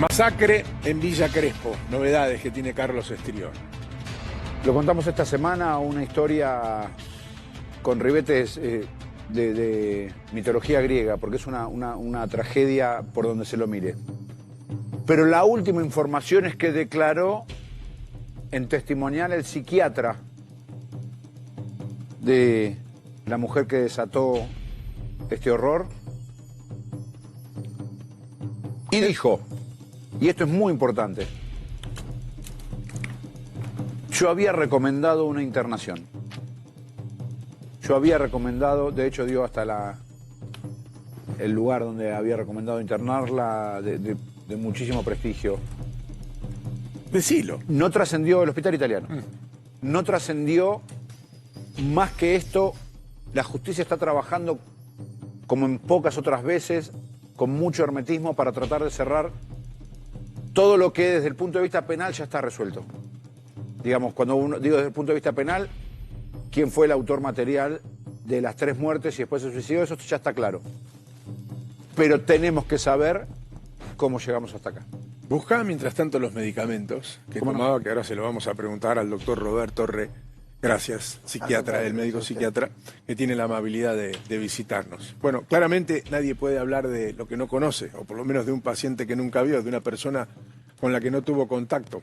Masacre en Villa Crespo, novedades que tiene Carlos Estrión. Lo contamos esta semana, una historia con ribetes de mitología griega, porque es una tragedia por donde se lo mire. Pero la última información es que declaró en testimonial el psiquiatra de la mujer que desató este horror y dijo, y esto es muy importante, yo había recomendado una internación. Yo había recomendado, de hecho dio hasta el lugar donde había recomendado internarla de muchísimo prestigio. Decilo. No trascendió el hospital italiano. No trascendió más que esto. La justicia está trabajando como en pocas otras veces, con mucho hermetismo para tratar de cerrar todo lo que desde el punto de vista penal ya está resuelto. Digamos, cuando uno digo desde el punto de vista penal, quién fue el autor material de las 3 muertes y después se suicidó, eso ya está claro. Pero tenemos que saber cómo llegamos hasta acá. Buscá mientras tanto los medicamentos que tomaba, que ahora se lo vamos a preguntar al doctor Roberto Re. Gracias, psiquiatra, el médico psiquiatra, que tiene la amabilidad de visitarnos. Bueno, claramente nadie puede hablar de lo que no conoce, o por lo menos de un paciente que nunca vio, de una persona con la que no tuvo contacto.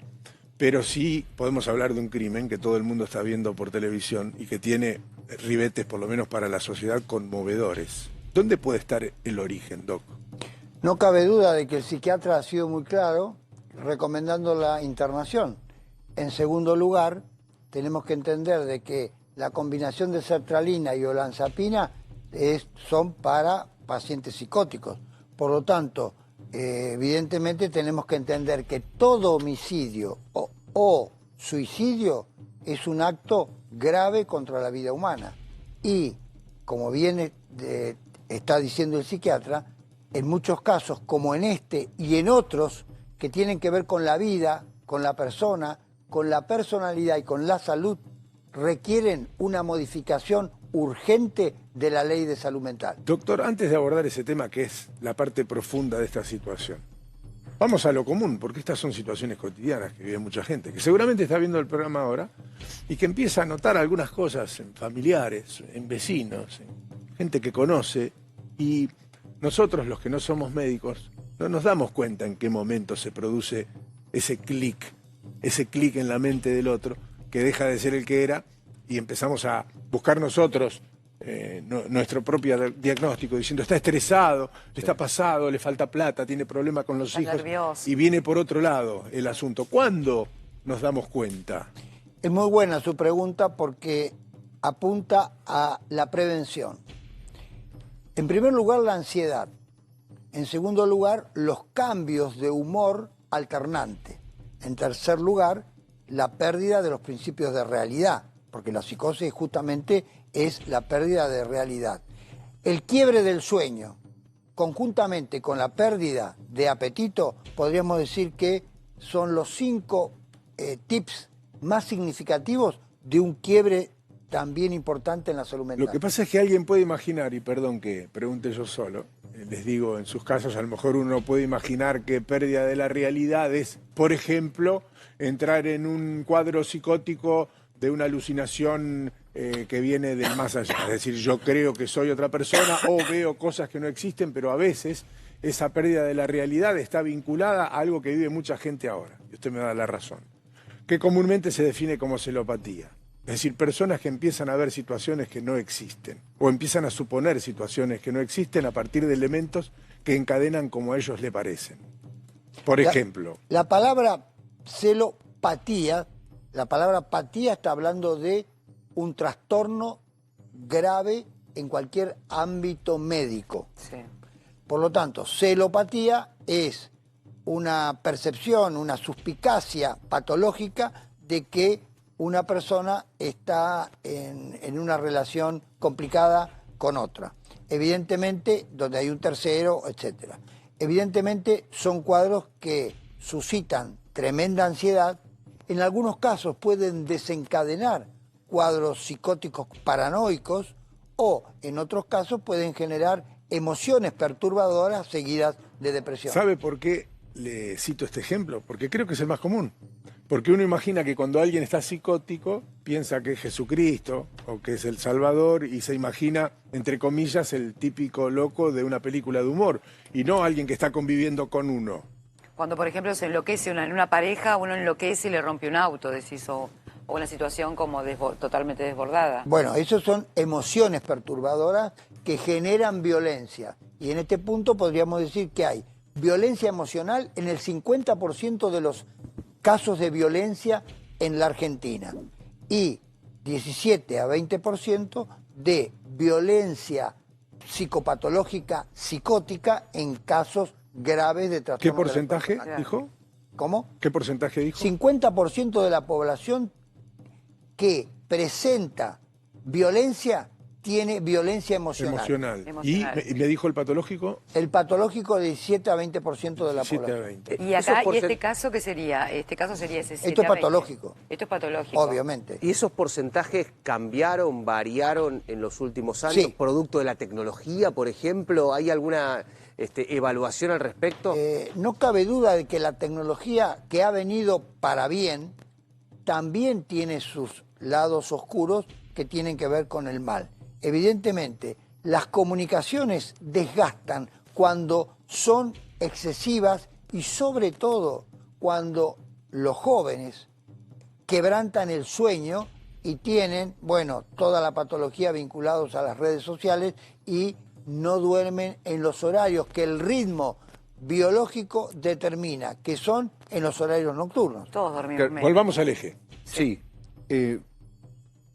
Pero sí podemos hablar de un crimen que todo el mundo está viendo por televisión y que tiene ribetes, por lo menos para la sociedad, conmovedores. ¿Dónde puede estar el origen, Doc? No cabe duda de que el psiquiatra ha sido muy claro recomendando la internación. En segundo lugar, tenemos que entender de que la combinación de sertralina y olanzapina son para pacientes psicóticos. Por lo tanto, evidentemente tenemos que entender que todo homicidio o suicidio es un acto grave contra la vida humana. Y, como bien está diciendo el psiquiatra, en muchos casos, como en este y en otros, que tienen que ver con la vida, con la persona, con la personalidad y con la salud, requieren una modificación urgente de la ley de salud mental. Doctor, antes de abordar ese tema que es la parte profunda de esta situación, vamos a lo común, porque estas son situaciones cotidianas que vive mucha gente, que seguramente está viendo el programa ahora y que empieza a notar algunas cosas en familiares, en vecinos, en gente que conoce, y nosotros, los que no somos médicos, no nos damos cuenta en qué momento se produce ese clic en la mente del otro, que deja de ser el que era, y empezamos a buscar nosotros nuestro propio diagnóstico, diciendo está estresado, le está pasado, le falta plata, tiene problemas con los hijos, nervioso. Y viene por otro lado el asunto. ¿Cuándo nos damos cuenta? Es muy buena su pregunta porque apunta a la prevención. En primer lugar, la ansiedad. En segundo lugar, los cambios de humor alternante. En tercer lugar, la pérdida de los principios de realidad, porque la psicosis justamente es la pérdida de realidad. El quiebre del sueño, conjuntamente con la pérdida de apetito, podríamos decir que son los 5 tips más significativos de un quiebre también importante en la salud mental. Lo que pasa es que alguien puede imaginar, y perdón que pregunte yo solo, les digo, en sus casos a lo mejor uno puede imaginar que pérdida de la realidad es, por ejemplo, entrar en un cuadro psicótico de una alucinación que viene del más allá. Es decir, yo creo que soy otra persona o veo cosas que no existen, pero a veces esa pérdida de la realidad está vinculada a algo que vive mucha gente ahora, y usted me da la razón, que comúnmente se define como celopatía. Es decir, personas que empiezan a ver situaciones que no existen o empiezan a suponer situaciones que no existen a partir de elementos que encadenan como a ellos le parecen. Por ejemplo, la palabra celopatía, la palabra patía está hablando de un trastorno grave en cualquier ámbito médico. Sí. Por lo tanto, celopatía es una percepción, una suspicacia patológica de que una persona está en una relación complicada con otra. Evidentemente, donde hay un tercero, etc. Evidentemente, son cuadros que suscitan tremenda ansiedad. En algunos casos pueden desencadenar cuadros psicóticos paranoicos o, en otros casos, pueden generar emociones perturbadoras seguidas de depresión. ¿Sabe por qué le cito este ejemplo? Porque creo que es el más común. Porque uno imagina que cuando alguien está psicótico, piensa que es Jesucristo o que es el Salvador y se imagina, entre comillas, el típico loco de una película de humor y no alguien que está conviviendo con uno. Cuando, por ejemplo, se enloquece en una pareja, uno enloquece y le rompe un auto, decís, o una situación como totalmente desbordada. Bueno, esas son emociones perturbadoras que generan violencia. Y en este punto podríamos decir que hay violencia emocional en el 50% de los casos de violencia en la Argentina y 17 a 20% de violencia psicopatológica, psicótica en casos graves de trastorno. ¿Qué porcentaje de la personalidad. dijo? ¿Cómo? ¿Qué porcentaje dijo? 50% de la población que presenta violencia tiene violencia emocional. ¿Y me dijo el patológico? El patológico de 17 a 20% de la 17 a población. 20. ¿Y acá, y este caso qué sería? Este caso sería ese 7 Esto es a 20. patológico. Esto es patológico. Obviamente. ¿Y esos porcentajes cambiaron, variaron en los últimos años? Sí. ¿Producto de la tecnología, por ejemplo? ¿Hay alguna evaluación al respecto? No cabe duda de que la tecnología que ha venido para bien también tiene sus lados oscuros que tienen que ver con el mal. Evidentemente, las comunicaciones desgastan cuando son excesivas y sobre todo cuando los jóvenes quebrantan el sueño y tienen, bueno, toda la patología vinculados a las redes sociales y no duermen en los horarios que el ritmo biológico determina, que son en los horarios nocturnos. Todos dormimos menos. Volvamos al eje. Sí.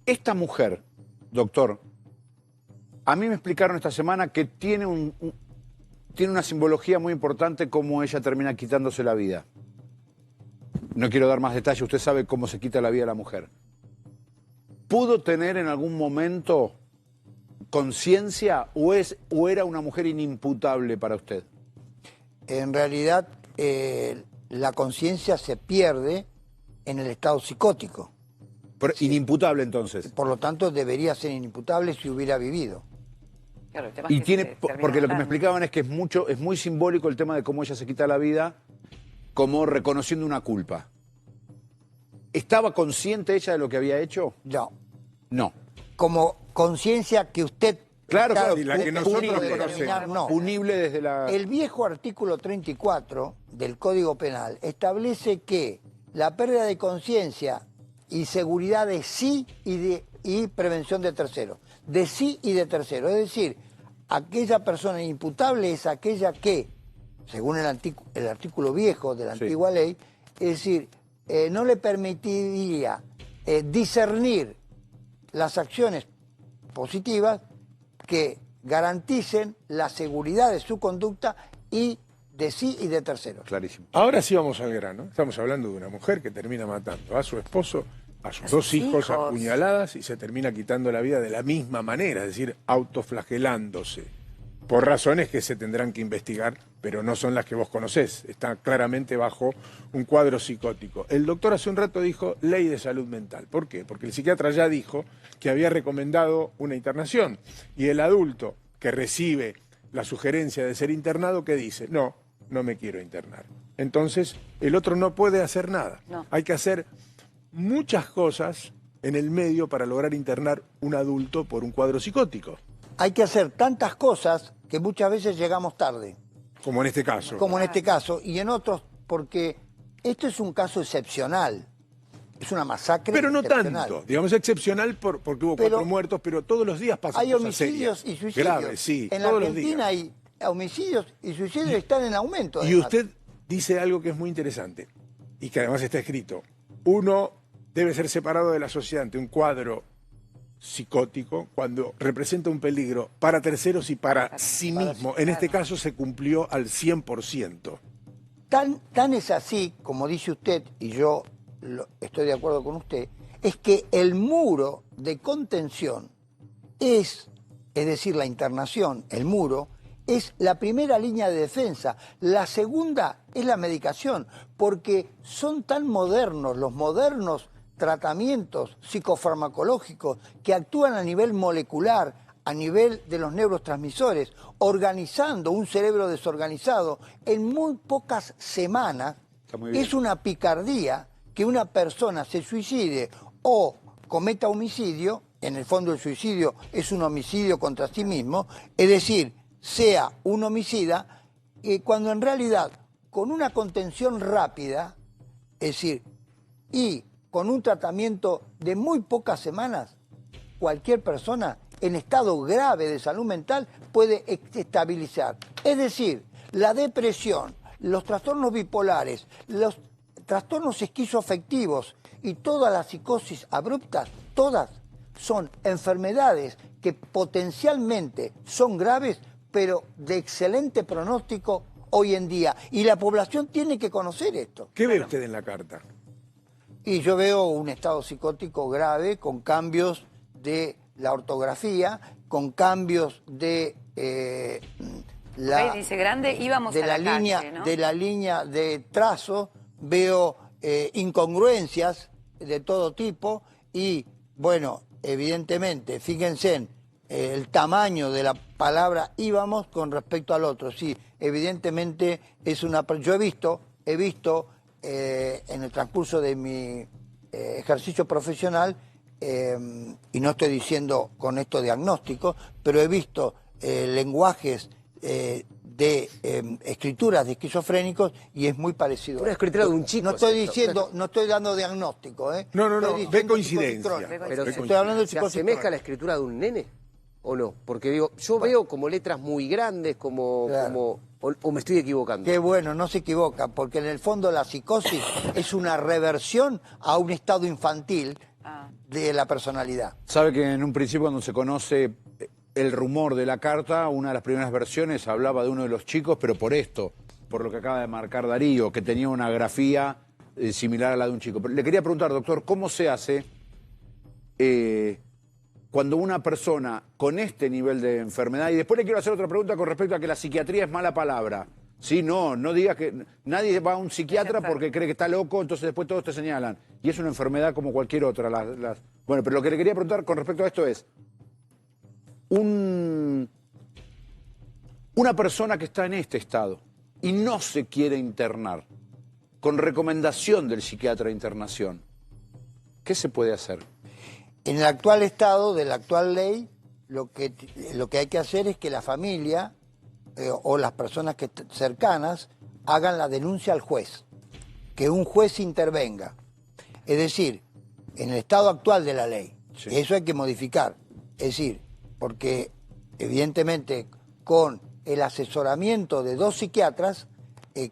Esta mujer, doctor, a mí me explicaron esta semana que tiene una simbología muy importante cómo ella termina quitándose la vida. No quiero dar más detalles, usted sabe cómo se quita la vida a la mujer. ¿Pudo tener en algún momento conciencia o era una mujer inimputable para usted? En realidad, la conciencia se pierde en el estado psicótico. Inimputable entonces. Por lo tanto, debería ser inimputable si hubiera vivido. Claro, el tema es Y que tiene, se termina porque lo que me matando. explicaban es que es muy simbólico el tema de cómo ella se quita la vida, como reconociendo una culpa. ¿Estaba consciente ella de lo que había hecho? No. No. Como conciencia que usted... Claro, está claro, y la que a nosotros punto de conocemos. determinar, no. Punible desde la... El viejo artículo 34 del Código Penal establece que la pérdida de conciencia y seguridad de sí y prevención de terceros. De sí y de terceros. Es decir, aquella persona imputable es aquella que, según el artículo viejo de la Sí. antigua ley, es decir, no le permitiría discernir las acciones positivas que garanticen la seguridad de su conducta y de sí y de terceros. Clarísimo. Ahora sí vamos al grano. Estamos hablando de una mujer que termina matando a su esposo, a sus dos hijos a puñaladas y se termina quitando la vida de la misma manera, es decir, autoflagelándose. Por razones que se tendrán que investigar, pero no son las que vos conocés. Está claramente bajo un cuadro psicótico. El doctor hace un rato dijo ley de salud mental. ¿Por qué? Porque el psiquiatra ya dijo que había recomendado una internación. Y el adulto que recibe la sugerencia de ser internado, ¿qué dice? No, no me quiero internar. Entonces, el otro no puede hacer nada. No. Hay que hacer muchas cosas en el medio para lograr internar un adulto por un cuadro psicótico. Hay que hacer tantas cosas que muchas veces llegamos tarde, Como en este caso. como en este caso, y en otros, porque esto es un caso excepcional. Es una masacre Pero no excepcional. tanto, digamos excepcional porque hubo Pero 4 muertos, pero todos los días pasan Hay cosas homicidios serias. y suicidios. Graves, sí, en la todos los Argentina días. hay homicidios y suicidios están en aumento. Y además. usted dice algo que es muy interesante y que además está escrito. Uno debe ser separado de la sociedad ante un cuadro psicótico cuando representa un peligro para terceros y para sí mismo. En este caso se cumplió al 100%. Tan es así, como dice usted, y yo estoy de acuerdo con usted, es que el muro de contención es decir, la internación, el muro, es la primera línea de defensa. La segunda es la medicación, porque son tan modernos los modernos tratamientos psicofarmacológicos que actúan a nivel molecular, a nivel de los neurotransmisores, organizando un cerebro desorganizado en muy pocas semanas, es una picardía que una persona se suicide o cometa homicidio. En el fondo el suicidio es un homicidio contra sí mismo, es decir, sea un homicida, cuando en realidad con una contención rápida, es decir, y con un tratamiento de muy pocas semanas, cualquier persona en estado grave de salud mental puede estabilizar. Es decir, la depresión, los trastornos bipolares, los trastornos esquizoafectivos y todas las psicosis abruptas, todas son enfermedades que potencialmente son graves, pero de excelente pronóstico hoy en día. Y la población tiene que conocer esto. ¿Qué ve usted en la carta? Y yo veo un estado psicótico grave con cambios de la ortografía, con cambios de Dice grande, íbamos de a la calle, línea, ¿no? de la línea de trazo, veo incongruencias de todo tipo y, bueno, evidentemente, fíjense en el tamaño de la palabra íbamos con respecto al otro. Sí, evidentemente es una... Yo he visto en el transcurso de mi ejercicio profesional, y no estoy diciendo con esto diagnóstico, pero he visto lenguajes de escrituras de esquizofrénicos y es muy parecido. Una escritura de un chico. No estoy es esto. diciendo, no estoy dando diagnóstico, ¿eh? No, Estoy ve diciendo coincidencia. psicosis Pero crónica. se- Estoy hablando de ¿Se psicosis asemeja a la crónica. escritura de un nene? ¿O no? Porque digo, yo veo como letras muy grandes, Claro. o me estoy equivocando. Qué bueno, no se equivoca, porque en el fondo la psicosis es una reversión a un estado infantil de la personalidad. Sabe que en un principio cuando se conoce el rumor de la carta, una de las primeras versiones hablaba de uno de los chicos, pero por esto, por lo que acaba de marcar Darío, que tenía una grafía similar a la de un chico. Pero le quería preguntar, doctor, ¿cómo se hace cuando una persona con este nivel de enfermedad, y después le quiero hacer otra pregunta con respecto a que la psiquiatría es mala palabra? Sí, no digas que nadie va a un psiquiatra porque cree que está loco, entonces después todos te señalan. Y es una enfermedad como cualquier otra. Bueno, pero lo que le quería preguntar con respecto a esto es, una persona que está en este estado y no se quiere internar, con recomendación del psiquiatra de internación, ¿qué se puede hacer? En el actual estado de la actual ley, lo que hay que hacer es que la familia o las personas cercanas hagan la denuncia al juez, que un juez intervenga. Es decir, en el estado actual de la ley, Sí. eso hay que modificar. Es decir, porque evidentemente con el asesoramiento de 2 psiquiatras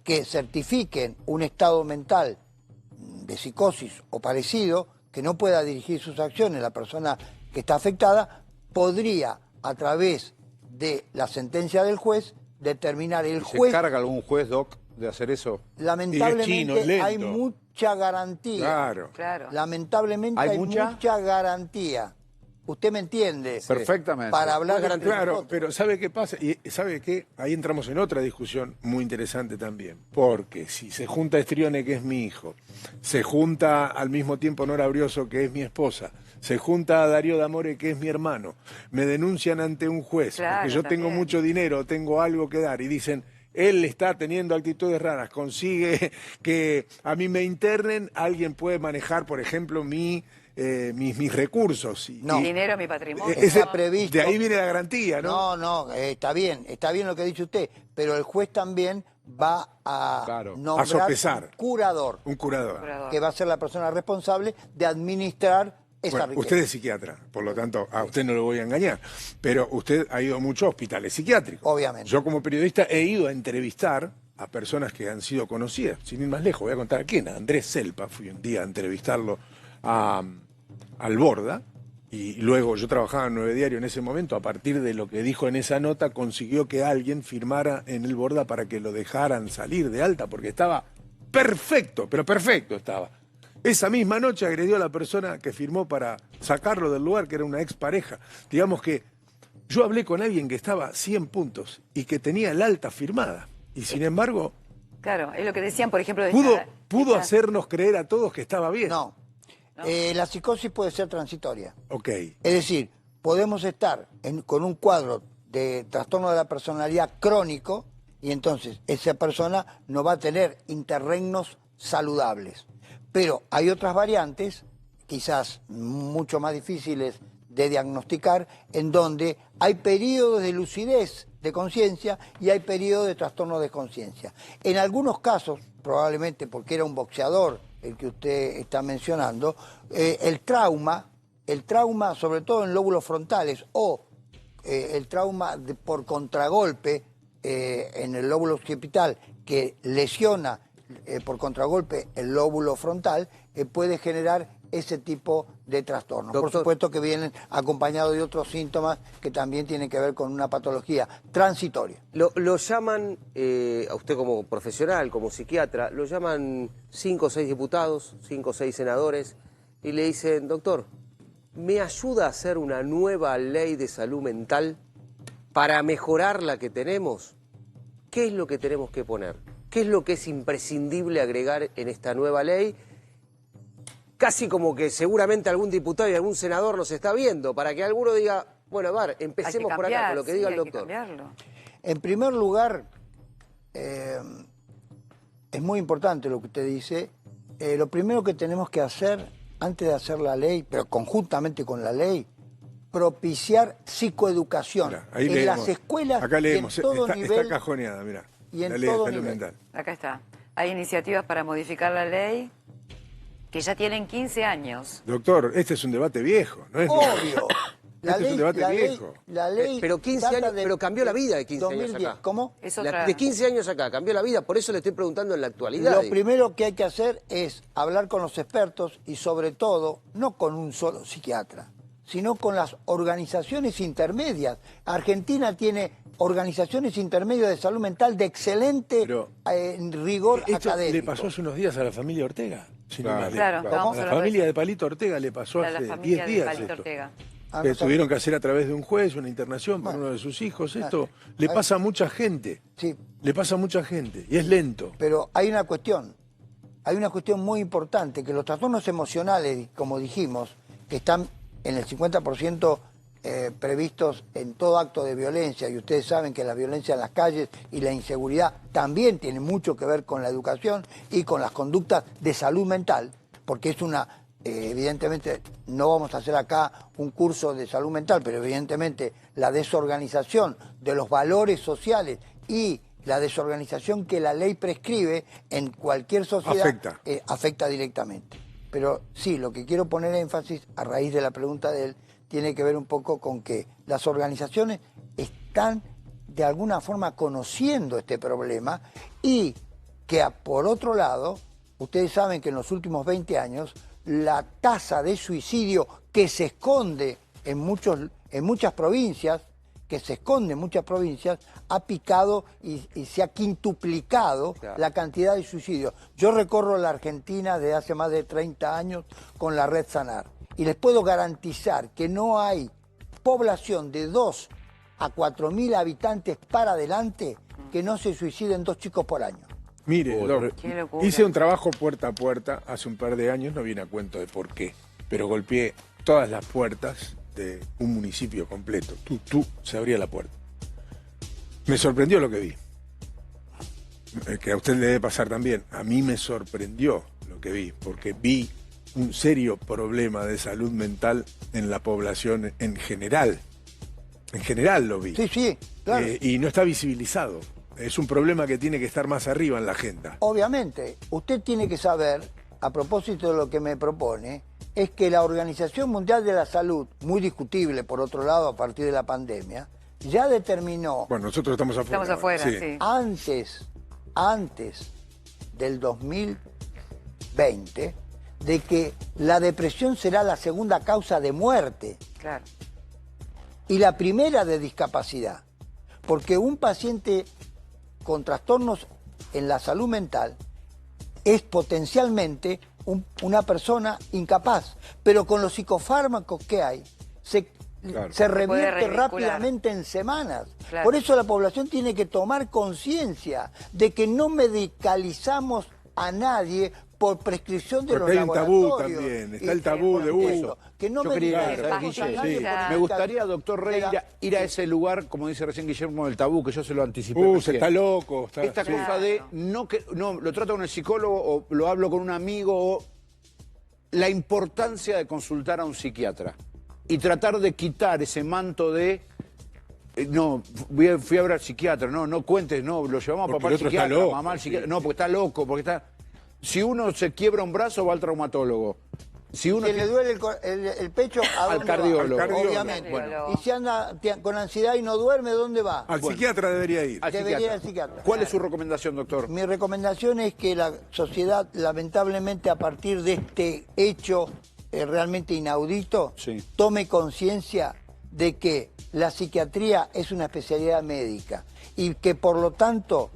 que certifiquen un estado mental de psicosis o parecido, que no pueda dirigir sus acciones la persona que está afectada, podría, a través de la sentencia del juez, determinar el ¿Se juez. carga algún juez, doc, de hacer eso? Lamentablemente chino, es lento. hay mucha garantía. Claro. Claro. Lamentablemente ¿Hay hay mucha? mucha garantía. Usted me entiende. Perfectamente. Para hablar entre Claro, nosotros. pero ¿sabe qué pasa? Y ¿sabe qué? Ahí entramos en otra discusión muy interesante también. Porque si se junta Estrione, que es mi hijo, se junta al mismo tiempo Nora Brioso, que es mi esposa, se junta a Darío D'Amore, que es mi hermano, me denuncian ante un juez, Claro, porque yo tengo también. mucho dinero, tengo algo que dar, y dicen... Él está teniendo actitudes raras, consigue que a mí me internen, alguien puede manejar, por ejemplo, mis recursos. No. Mi dinero, mi patrimonio. Está previsto. De ahí viene la garantía, ¿no? No, está bien lo que dice usted, pero el juez también va a Claro. nombrar A sopesar. un curador, Un curador. Curador. que va a ser la persona responsable de administrar esa Bueno, riqueza. usted es psiquiatra, por lo tanto, a usted no lo voy a engañar, pero usted ha ido a muchos hospitales psiquiátricos. Obviamente. Yo como periodista he ido a entrevistar a personas que han sido conocidas, sin ir más lejos, voy a contar a quién, a Andrés Selpa, fui un día a entrevistarlo al Borda, y luego yo trabajaba en 9 Diario en ese momento, a partir de lo que dijo en esa nota, consiguió que alguien firmara en el Borda para que lo dejaran salir de alta, porque estaba perfecto, pero perfecto estaba. Esa misma noche agredió a la persona que firmó para sacarlo del lugar, que era una expareja. Digamos que yo hablé con alguien que estaba a 100 puntos y que tenía el alta firmada. Y sin embargo, Claro, es lo que decían, por ejemplo, de pudo esta- hacernos creer a todos que estaba bien. No. La psicosis puede ser transitoria. Ok. Es decir, podemos estar con un cuadro de trastorno de la personalidad crónico y entonces esa persona no va a tener interregnos saludables. Pero hay otras variantes, quizás mucho más difíciles de diagnosticar, en donde hay periodos de lucidez de conciencia y hay periodos de trastorno de conciencia. En algunos casos, probablemente porque era un boxeador el que usted está mencionando, el trauma, sobre todo en lóbulos frontales, o el trauma por contragolpe en el lóbulo occipital que lesiona por contragolpe el lóbulo frontal, puede generar ese tipo de trastornos. Por supuesto que vienen acompañados de otros síntomas que también tienen que ver con una patología transitoria. Lo llaman, a usted como profesional, como psiquiatra, lo llaman 5 o 6 diputados, 5 o 6 senadores, y le dicen, doctor, ¿me ayuda a hacer una nueva ley de salud mental para mejorar la que tenemos? ¿Qué es lo que tenemos que poner? ¿Qué es lo que es imprescindible agregar en esta nueva ley? Casi como que seguramente algún diputado y algún senador nos está viendo, para que alguno diga, bueno, a ver, empecemos por acá, con lo que diga el doctor. En primer lugar, es muy importante lo que usted dice. Lo primero que tenemos que hacer, antes de hacer la ley, pero conjuntamente con la ley, propiciar psicoeducación. Mirá, ahí en leemos. las escuelas, acá leemos, en todo nivel, está cajoneada, mirá. y en La ley de todo salud nivel. mental. Acá está. Hay iniciativas para modificar la ley que ya tienen 15 años. Doctor, este es un debate viejo, ¿no es? Obvio. Este es un debate viejo. La ley Pero 15 data años, de- pero cambió la vida de 15 2010. años acá. ¿Cómo? Es otra... De 15 años acá, cambió la vida, por eso le estoy preguntando en la actualidad. Lo primero que hay que hacer es hablar con los expertos y sobre todo, no con un solo psiquiatra, sino con las organizaciones intermedias. Argentina tiene organizaciones intermedias de salud mental de excelente rigor Esto académico. le pasó hace unos días a la familia Ortega. Si no me equivoco. Claro, a vamos a la hablar de familia eso. de Palito Ortega le pasó La hace familia 10 de días Palito esto. Ortega. Ah, Que no tuvieron que hacer a través de un juez una internación por uno de sus hijos. Esto le pasa a mucha gente. Sí, Le pasa a mucha gente. Y es lento. pero hay una cuestión muy importante, que los trastornos emocionales, como dijimos, que están en el 50% previstos en todo acto de violencia, y ustedes saben que la violencia en las calles y la inseguridad también tiene mucho que ver con la educación y con las conductas de salud mental, porque es una, evidentemente, no vamos a hacer acá un curso de salud mental, pero evidentemente la desorganización de los valores sociales y la desorganización que la ley prescribe en cualquier sociedad afecta directamente. Pero sí, lo que quiero poner énfasis a raíz de la pregunta de él tiene que ver un poco con que las organizaciones están de alguna forma conociendo este problema y que por otro lado, ustedes saben que en los últimos 20 años la tasa de suicidio que se esconde en muchas provincias, ha picado y se ha quintuplicado la cantidad de suicidios. Yo recorro la Argentina desde hace más de 30 años con la red Sanar y les puedo garantizar que no hay población de 2 a 4.000 habitantes para adelante que no se suiciden 2 chicos por año. Mire, Qué locura. hice un trabajo puerta a puerta hace un par de años, no viene a cuento de por qué, pero golpeé todas las puertas de un municipio completo. Se abría la puerta. Me sorprendió lo que vi. Que a usted le debe pasar también. A mí me sorprendió lo que vi, porque vi un serio problema de salud mental en la población en general. En general lo vi. Sí, claro. Y no está visibilizado. Es un problema que tiene que estar más arriba en la agenda. Obviamente, usted tiene que saber, a propósito de lo que me propone, es que la Organización Mundial de la Salud, muy discutible por otro lado a partir de la pandemia, ya determinó... Bueno, nosotros estamos afuera. Estamos afuera, sí. Antes del 2020, de que la depresión será la segunda causa de muerte. Claro. Y la primera de discapacidad. Porque un paciente con trastornos en la salud mental es potencialmente una persona incapaz, pero con los psicofármacos que hay se revierte rápidamente en semanas. Claro. Por eso la población tiene que tomar conciencia de que no medicalizamos a nadie por prescripción de Porque los hay un tabú laboratorios. también, está Y- el tabú de eso. uso. Que no Yo me quería, digan, ¿sabes, vamos a Guille? nadie Sí. por Me gustaría, doctor Rey, de la- ir a ese lugar, como dice recién Guillermo, del tabú, que yo se lo anticipé. Se recién. está loco. Está, Esta sí. cosa de no lo trato con el psicólogo o lo hablo con un amigo, o la importancia de consultar a un psiquiatra y tratar de quitar ese manto de no, fui a ver al psiquiatra, no cuentes, no, lo llevamos a Porque papá el al otro está psiquiatra, loco, mamá al psiquiatra, sí. no, porque está loco, porque está. Si uno se quiebra un brazo, va al traumatólogo. Si uno Si le duele el pecho, ¿a Al dónde cardiólogo. va? Al cardiólogo. Obviamente. Bueno. Y si anda con ansiedad y no duerme, ¿dónde va? Al psiquiatra debería ir. al Debería ir psiquiatra. al psiquiatra. ¿Cuál es su recomendación, doctor? Mi recomendación es que la sociedad, lamentablemente, a partir de este hecho realmente inaudito, Sí. tome conciencia de que la psiquiatría es una especialidad médica y que, por lo tanto,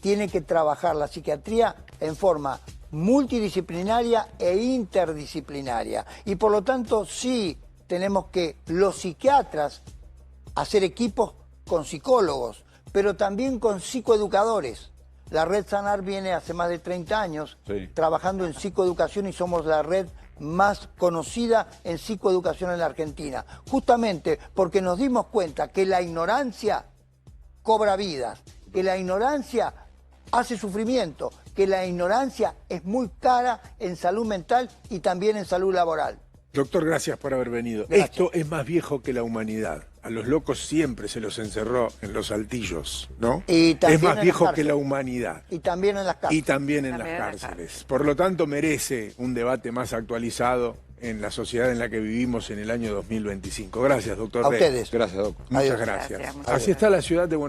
tiene que trabajar la psiquiatría en forma multidisciplinaria e interdisciplinaria. Y, por lo tanto, sí tenemos que los psiquiatras hacer equipos con psicólogos, pero también con psicoeducadores. La Red Sanar viene hace más de 30 años Sí. trabajando en psicoeducación y somos la red más conocida en psicoeducación en la Argentina. Justamente porque nos dimos cuenta que la ignorancia cobra vidas, que la ignorancia hace sufrimiento, que la ignorancia es muy cara en salud mental y también en salud laboral. Doctor, gracias por haber venido. Gracias. Esto es más viejo que la humanidad. A los locos siempre se los encerró en los altillos, ¿no? Y también Es más en las viejo que cárceles. la humanidad. Y también en las cárceles. Y también en También en las las cárceles. Por lo tanto, merece un debate más actualizado en la sociedad en la que vivimos en el año 2025. Gracias, doctor A Rey. ustedes. Gracias, doctor. Muchas Adiós. gracias. Gracias, muchas Así está la ciudad de Buenos Aires.